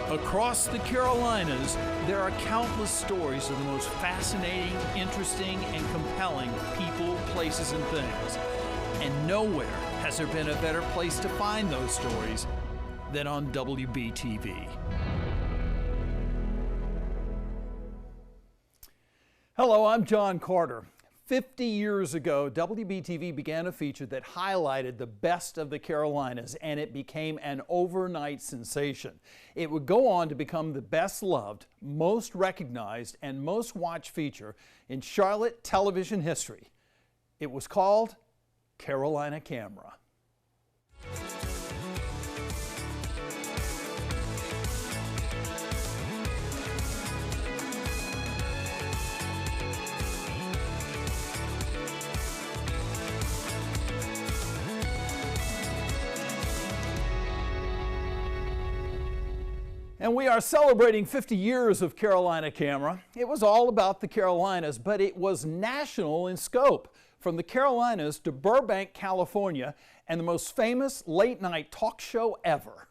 Across the Carolinas, there are countless stories of the most fascinating, interesting, and compelling people, places, and things. And nowhere has there been a better place to find those stories than on WBTV. Hello, I'm John Carter. 50 years ago, WBTV began a feature that highlighted the best of the Carolinas, and it became an overnight sensation. It would go on to become the best loved, most recognized, and most watched feature in Charlotte television history. It was called Carolina Camera. And we are celebrating 50 years of Carolina Camera. It was all about the Carolinas, but it was national in scope. From the Carolinas to Burbank, California, and the most famous late-night talk show ever.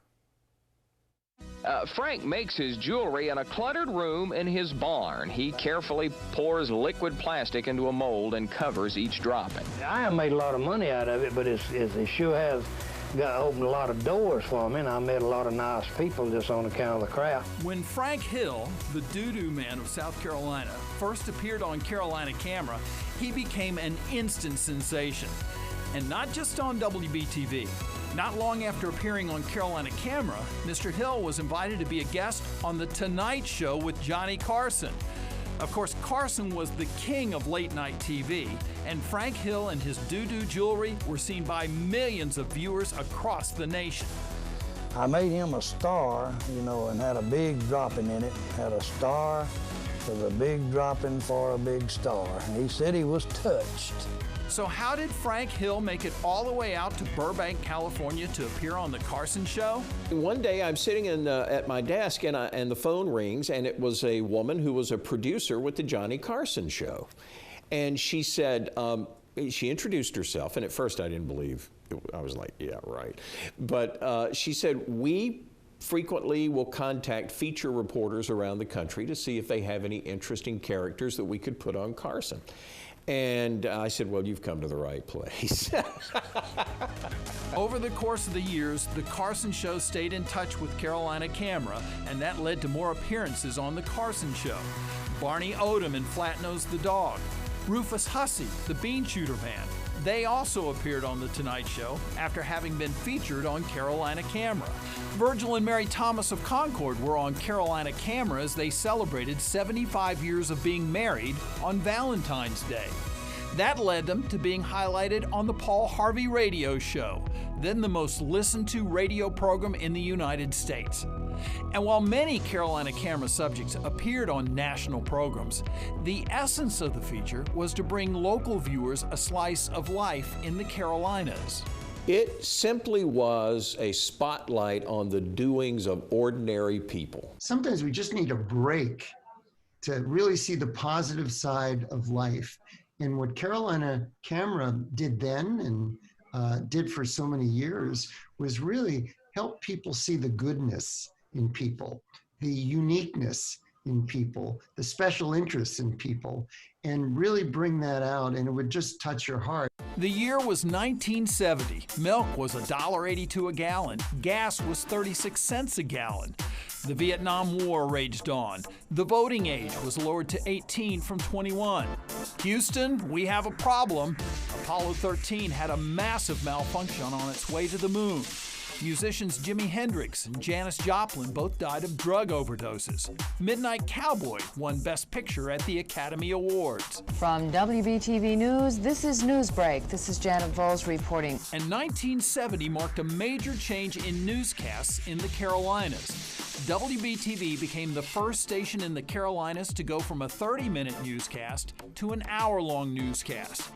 Frank makes his jewelry in a cluttered room in his barn. He carefully pours liquid plastic into a mold and covers each dropping. I haven't made a lot of money out of it, but it sure has opened a lot of doors for me, and I met a lot of nice people just on account of the craft. When Frank Hill, the doo-doo man of South Carolina, first appeared on Carolina Camera, he became an instant sensation. And not just on WBTV. Not long after appearing on Carolina Camera, Mr. Hill was invited to be a guest on The Tonight Show with Johnny Carson. Of course, Carson was the king of late-night TV, and Frank Hill and his doo-doo jewelry were seen by millions of viewers across the nation. I made him a star, and had a big dropping in it. Had a star with a big dropping for a big star. And he said he was touched. So how did Frank Hill make it all the way out to Burbank, California to appear on The Carson Show? One day I'm sitting at my desk and the phone rings, and it was a woman who was a producer with the Johnny Carson Show. And she said, she introduced herself, and at first I didn't believe, I was like, yeah, right. But she said, we frequently will contact feature reporters around the country to see if they have any interesting characters that we could put on Carson. And I said, well, you've come to the right place. Over the course of the years, The Carson Show stayed in touch with Carolina Camera, and that led to more appearances on The Carson Show. Barney Odom and Flatnose the Dog, Rufus Hussey, the Bean Shooter Band. They also appeared on The Tonight Show after having been featured on Carolina Camera. Virgil and Mary Thomas of Concord were on Carolina Camera as they celebrated 75 years of being married on Valentine's Day. That led them to being highlighted on the Paul Harvey Radio Show, then the most listened to radio program in the United States. And while many Carolina Camera subjects appeared on national programs, the essence of the feature was to bring local viewers a slice of life in the Carolinas. It simply was a spotlight on the doings of ordinary people. Sometimes we just need a break to really see the positive side of life. And what Carolina Camera did then and did for so many years was really help people see the goodness in people, the uniqueness in people, the special interests in people, and really bring that out, and it would just touch your heart. The year was 1970. Milk was $1.82 a gallon. Gas was 36 cents a gallon. The Vietnam War raged on. The voting age was lowered to 18 from 21. Houston, we have a problem. Apollo 13 had a massive malfunction on its way to the moon. Musicians Jimi Hendrix and Janis Joplin both died of drug overdoses. Midnight Cowboy won Best Picture at the Academy Awards. From WBTV News, this is Newsbreak. This is Janet Voles reporting. And 1970 marked a major change in newscasts in the Carolinas. WBTV became the first station in the Carolinas to go from a 30-minute newscast to an hour-long newscast.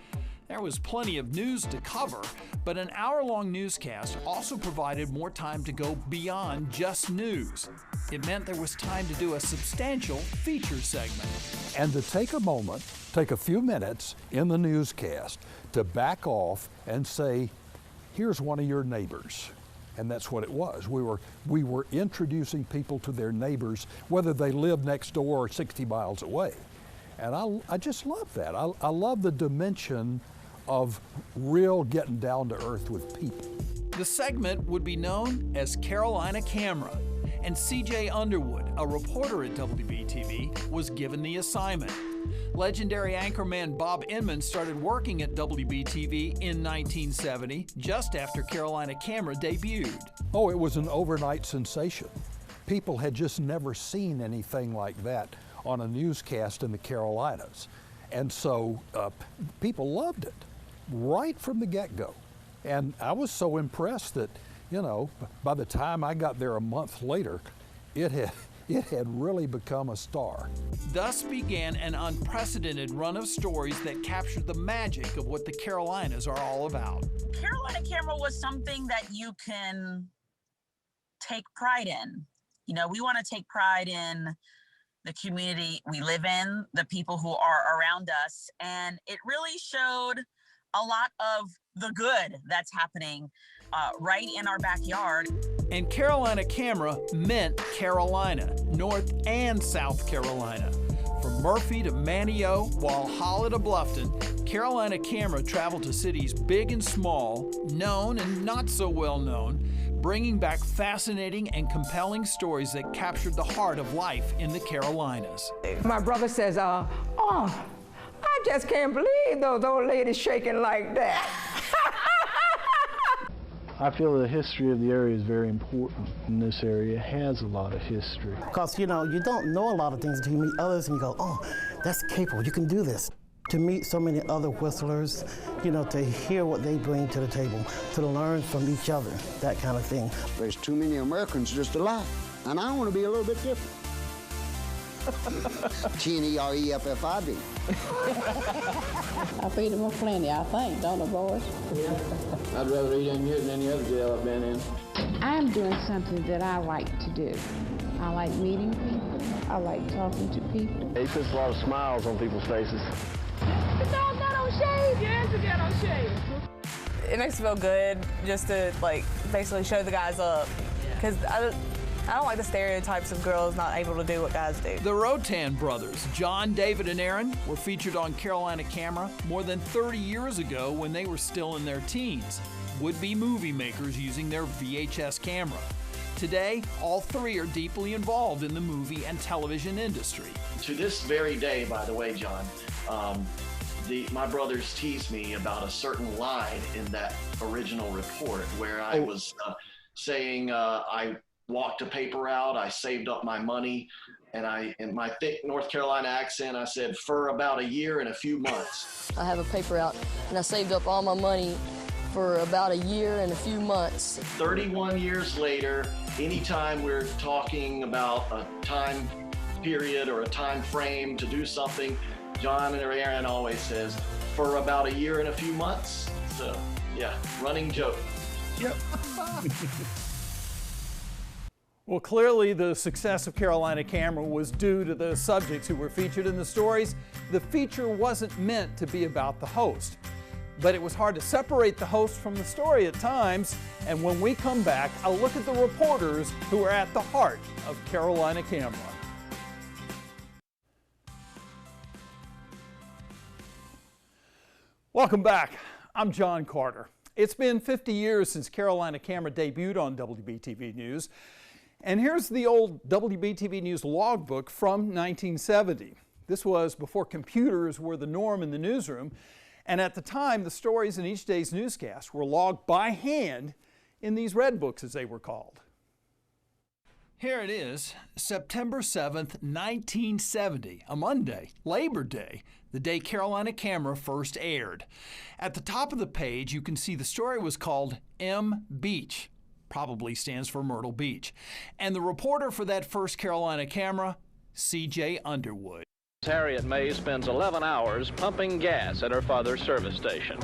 There was plenty of news to cover, but an hour-long newscast also provided more time to go beyond just news. It meant there was time to do a substantial feature segment. And to take a moment, take a few minutes in the newscast to back off and say, here's one of your neighbors. And that's what it was. We were introducing people to their neighbors, whether they lived next door or 60 miles away. And I just love that. I love the dimension of real getting down to earth with people. The segment would be known as Carolina Camera, and CJ Underwood, a reporter at WBTV, was given the assignment. Legendary anchorman Bob Inman started working at WBTV in 1970, just after Carolina Camera debuted. Oh, it was an overnight sensation. People had just never seen anything like that on a newscast in the Carolinas. And so people loved it right from the get-go. And I was so impressed that, you know, by the time I got there a month later, it had really become a star. Thus began an unprecedented run of stories that captured the magic of what the Carolinas are all about. Carolina Camera was something that you can take pride in. You know, we want to take pride in the community we live in, the people who are around us, and it really showed a lot of the good that's happening right in our backyard. And Carolina Camera meant Carolina, North and South Carolina. From Murphy to Manteo, Walhalla to Bluffton, Carolina Camera traveled to cities big and small, known and not so well known, bringing back fascinating and compelling stories that captured the heart of life in the Carolinas. My brother says, oh, I just can't believe those old ladies shaking like that. I feel the history of the area is very important in this area. It has a lot of history. Because, you know, you don't know a lot of things until you meet others and you go, oh, that's capable, you can do this. To meet so many other whistlers, you know, to hear what they bring to the table, to learn from each other, that kind of thing. There's too many Americans just alike, and I want to be a little bit different. T-N-E-R-E-F-F-I-D. I feed them plenty, I think, don't I, boys? Yeah. I'd rather eat in here than any other jail I've been in. I'm doing something that I like to do. I like meeting people. I like talking to people. He puts a lot of smiles on people's faces. The dog got on shade. Yes, it got on shade. It makes me feel good just to, like, basically show the guys up. Because I don't like the stereotypes of girls not able to do what guys do. The Rotan brothers, John, David, and Aaron, were featured on Carolina Camera more than 30 years ago when they were still in their teens, would-be movie makers using their VHS camera. Today, all three are deeply involved in the movie and television industry. To this very day, by the way, John, my brothers tease me about a certain line in that original report where I was saying I walked a paper out, I saved up my money, and in my thick North Carolina accent, I said, for about a year and a few months. I have a paper out, and I saved up all my money for about a year and a few months. 31 years later, anytime we're talking about a time period or a time frame to do something, John and Aaron always says, for about a year and a few months. So, yeah, running joke. Yep. Well, clearly the success of Carolina Camera was due to the subjects who were featured in the stories. The feature wasn't meant to be about the host, but it was hard to separate the host from the story at times. And when we come back, I'll look at the reporters who are at the heart of Carolina Camera. Welcome back. I'm John Carter. It's been 50 years since Carolina Camera debuted on WBTV News. And here's the old WBTV News logbook from 1970. This was before computers were the norm in the newsroom. And at the time, the stories in each day's newscast were logged by hand in these red books, as they were called. Here it is, September 7th, 1970, a Monday, Labor Day, the day Carolina Camera first aired. At the top of the page, you can see the story was called M Beach, probably stands for Myrtle Beach. And the reporter for that first Carolina Camera, CJ Underwood. Harriet May spends 11 hours pumping gas at her father's service station.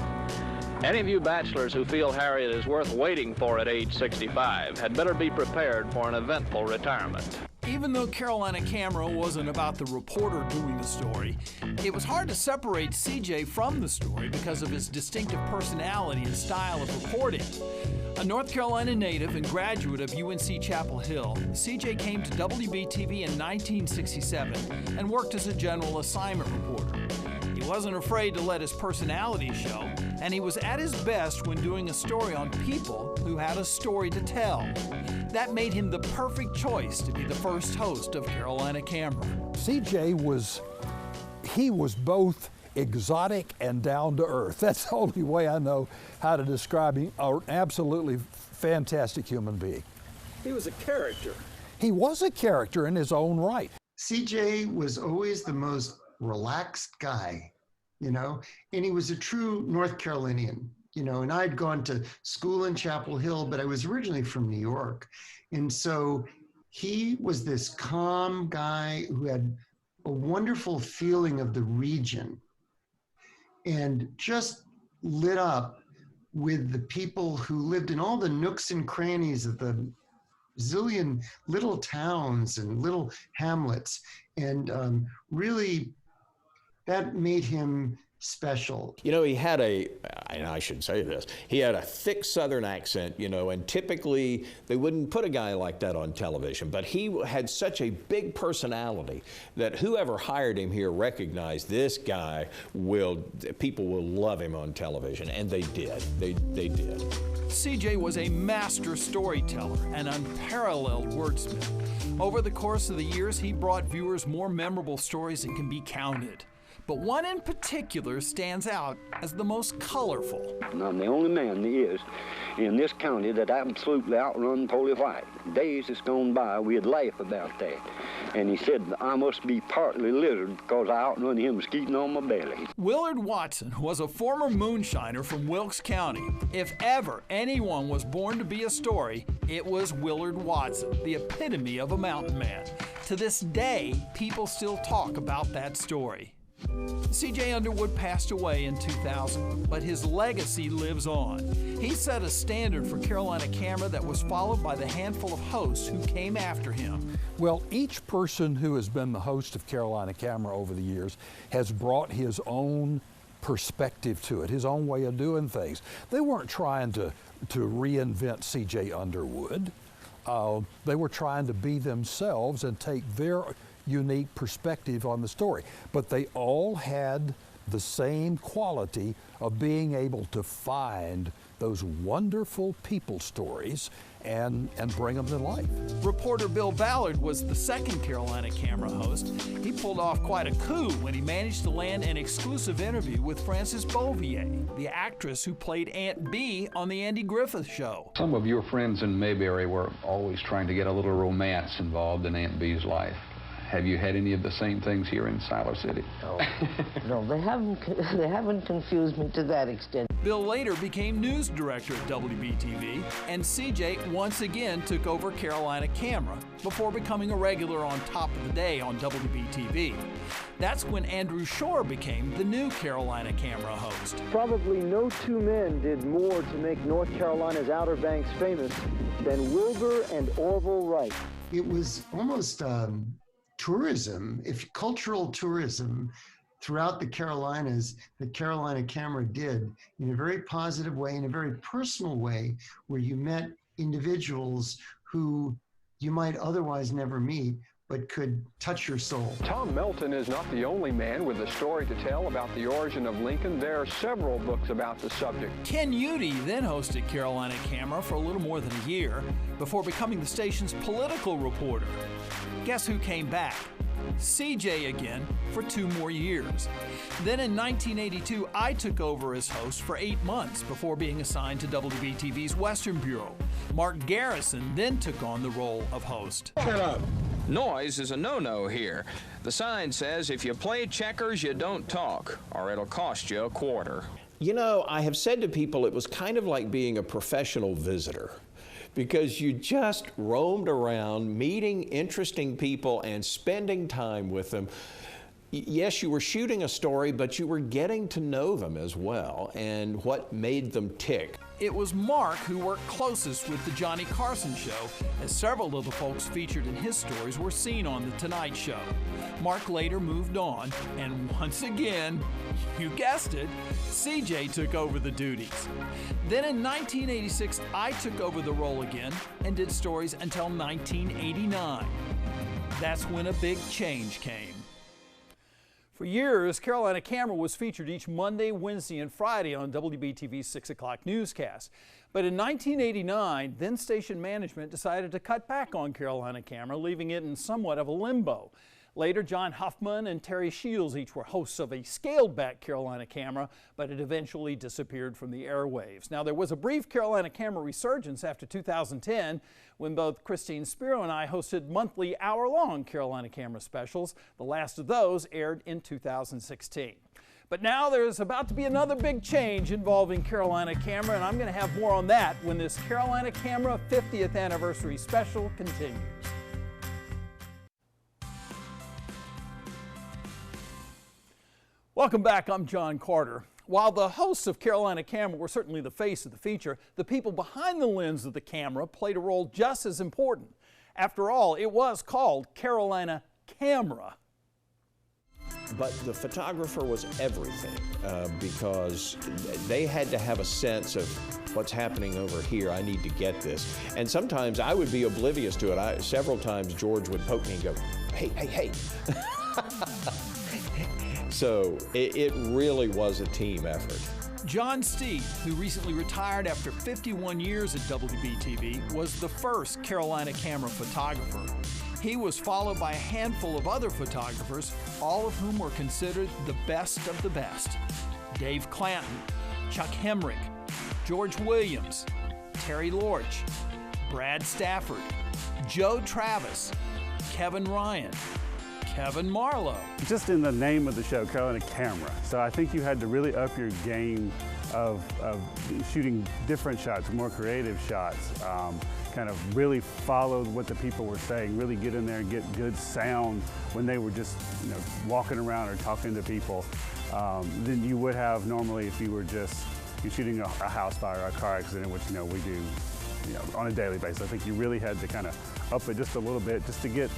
Any of you bachelors who feel Harriet is worth waiting for at age 65 had better be prepared for an eventful retirement. Even though Carolina Camera wasn't about the reporter doing the story, it was hard to separate CJ from the story because of his distinctive personality and style of reporting. A North Carolina native and graduate of UNC Chapel Hill, CJ came to WBTV in 1967 and worked as a general assignment reporter. He wasn't afraid to let his personality show, and he was at his best when doing a story on people who had a story to tell. That made him the perfect choice to be the first host of Carolina Camera. CJ was both exotic and down to earth. That's the only way I know how to describe him. An absolutely fantastic human being. He was a character. He was a character in his own right. CJ was always the most relaxed guy, you know, and he was a true North Carolinian, you know, and I'd gone to school in Chapel Hill, but I was originally from New York. And so he was this calm guy who had a wonderful feeling of the region and just lit up with the people who lived in all the nooks and crannies of the zillion little towns and little hamlets. And really, that made him special. You know, he had and I should say this, he had a thick Southern accent, you know, and typically they wouldn't put a guy like that on television, but he had such a big personality that whoever hired him here recognized this guy people will love him on television, and they did. They did. CJ was a master storyteller and unparalleled wordsmith. Over the course of the years, he brought viewers more memorable stories than can be counted. But one in particular stands out as the most colorful. And I'm the only man there is in this county that absolutely outrun Polly White. Days that's gone by, we'd laugh about that. And he said, I must be partly lizard because I outrun him skeeting on my belly. Willard Watson was a former moonshiner from Wilkes County. If ever anyone was born to be a story, it was Willard Watson, the epitome of a mountain man. To this day, people still talk about that story. CJ Underwood passed away in 2000, but his legacy lives on. He set a standard for Carolina Camera that was followed by the handful of hosts who came after him. Well, each person who has been the host of Carolina Camera over the years has brought his own perspective to it, his own way of doing things. They weren't trying to reinvent CJ Underwood. They were trying to be themselves and take their unique perspective on the story. But they all had the same quality of being able to find those wonderful people stories and bring them to life. Reporter Bill Ballard was the second Carolina Camera host. He pulled off quite a coup when he managed to land an exclusive interview with Frances Beauvier, the actress who played Aunt Bee on The Andy Griffith Show. Some of your friends in Mayberry were always trying to get a little romance involved in Aunt Bee's life. Have you had any of the same things here in Siler City? No, they haven't confused me to that extent. Bill later became news director at WBTV, and CJ once again took over Carolina Camera before becoming a regular on Top of the Day on WBTV. That's when Andrew Shore became the new Carolina Camera host. Probably no two men did more to make North Carolina's Outer Banks famous than Wilbur and Orville Wright. It was almost tourism, cultural tourism throughout the Carolinas that Carolina Camera did in a very positive way, in a very personal way, where you met individuals who you might otherwise never meet, but could touch your soul. Tom Melton is not the only man with a story to tell about the origin of Lincoln. There are several books about the subject. Ken Udy then hosted Carolina Camera for a little more than a year before becoming the station's political reporter. Guess who came back? CJ again for 2 more years. Then in 1982, I took over as host for 8 months before being assigned to WBTV's Western Bureau. Mark Garrison then took on the role of host. Shut up. Noise is a no-no here. The sign says if you play checkers, you don't talk, or it'll cost you a quarter. You know, I have said to people it was kind of like being a professional visitor, because you just roamed around meeting interesting people and spending time with them. Yes, you were shooting a story, but you were getting to know them as well and what made them tick. It was Mark who worked closest with The Johnny Carson Show, as several of the folks featured in his stories were seen on The Tonight Show. Mark later moved on, and once again, you guessed it, CJ took over the duties. Then in 1986, I took over the role again and did stories until 1989. That's when a big change came. For years, Carolina Camera was featured each Monday, Wednesday, and Friday on WBTV's 6 o'clock newscast. But in 1989, then station management decided to cut back on Carolina Camera, leaving it in somewhat of a limbo. Later, John Huffman and Terry Shields each were hosts of a scaled-back Carolina Camera, but it eventually disappeared from the airwaves. Now, there was a brief Carolina Camera resurgence after 2010 when both Christine Spiro and I hosted monthly hour-long Carolina Camera specials. The last of those aired in 2016. But now there's about to be another big change involving Carolina Camera, and I'm going to have more on that when this Carolina Camera 50th anniversary special continues. Welcome back, I'm John Carter. While the hosts of Carolina Camera were certainly the face of the feature, the people behind the lens of the camera played a role just as important. After all, it was called Carolina Camera. But the photographer was everything because they had to have a sense of what's happening over here. I need to get this. And sometimes I would be oblivious to it. Several times George would poke me and go, hey, hey, hey. So it really was a team effort. John Steed, who recently retired after 51 years at WBTV, was the first Carolina Camera photographer. He was followed by a handful of other photographers, all of whom were considered the best of the best. Dave Clanton, Chuck Hemrick, George Williams, Terry Lorch, Brad Stafford, Joe Travis, Kevin Ryan, Kevin Marlowe. Just in the name of the show, Carolina Camera. So I think you had to really up your game of shooting different shots, more creative shots, kind of really follow what the people were saying, really get in there and get good sound when they were just walking around or talking to people, than you would have normally if you were just shooting a house fire or a car accident, which we do on a daily basis. I think you really had to kind of up it just a little bit just to get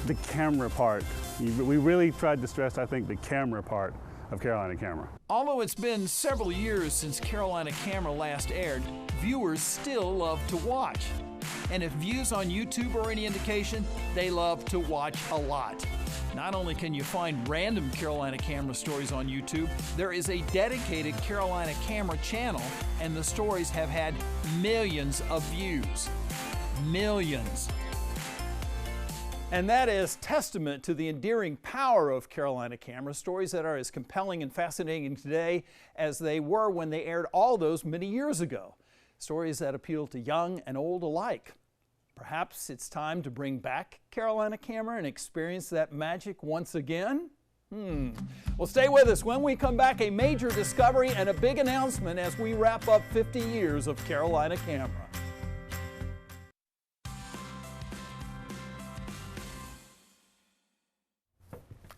the camera part. We really tried to stress, I think, the camera part of Carolina Camera. Although it's been several years since Carolina Camera last aired, viewers still love to watch. And if views on YouTube are any indication, they love to watch a lot. Not only can you find random Carolina Camera stories on YouTube, there is a dedicated Carolina Camera channel, and the stories have had millions of views. Millions. And that is testament to the endearing power of Carolina Camera, stories that are as compelling and fascinating today as they were when they aired all those many years ago. Stories that appeal to young and old alike. Perhaps it's time to bring back Carolina Camera and experience that magic once again? Well, stay with us. When we come back, a major discovery and a big announcement as we wrap up 50 years of Carolina Camera.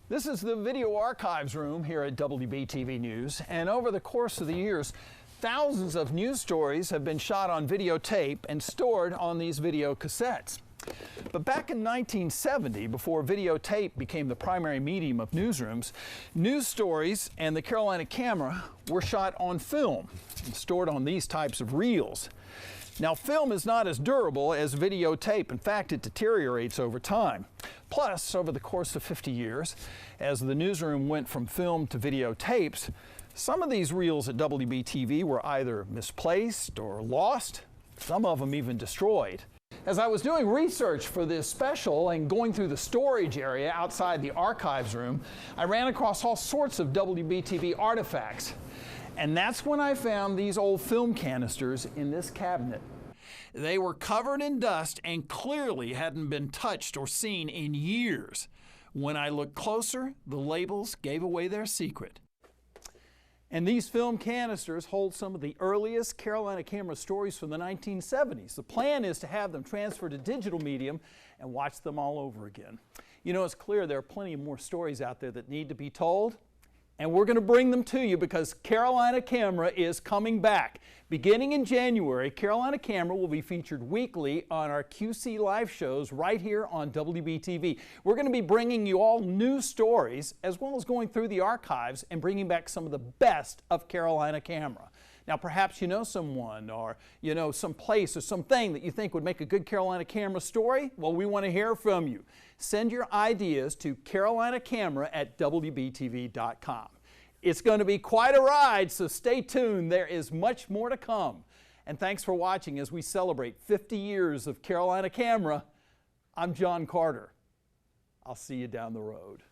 This is the video archives room here at WBTV News, and over the course of the years, thousands of news stories have been shot on videotape and stored on these video cassettes. But back in 1970, before videotape became the primary medium of newsrooms, news stories and the Carolina Camera were shot on film and stored on these types of reels. Now, film is not as durable as videotape. In fact, it deteriorates over time. Plus, over the course of 50 years, as the newsroom went from film to videotapes, some of these reels at WBTV were either misplaced or lost, some of them even destroyed. As I was doing research for this special and going through the storage area outside the archives room, I ran across all sorts of WBTV artifacts. And that's when I found these old film canisters in this cabinet. They were covered in dust and clearly hadn't been touched or seen in years. When I looked closer, the labels gave away their secret. And these film canisters hold some of the earliest Carolina Camera stories from the 1970s. The plan is to have them transferred to digital medium and watch them all over again. It's clear there are plenty more stories out there that need to be told, And we're going to bring them to you because Carolina Camera is coming back. Beginning in January, Carolina Camera will be featured weekly on our QC live shows right here on WBTV. We're going to be bringing you all new stories as well as going through the archives and bringing back some of the best of Carolina Camera. Now, perhaps you know someone or you know some place or something that you think would make a good Carolina Camera story. Well, we want to hear from you. Send your ideas to carolinacamera@wbtv.com. It's going to be quite a ride, so stay tuned. There is much more to come. And thanks for watching as we celebrate 50 years of Carolina Camera. I'm John Carter. I'll see you down the road.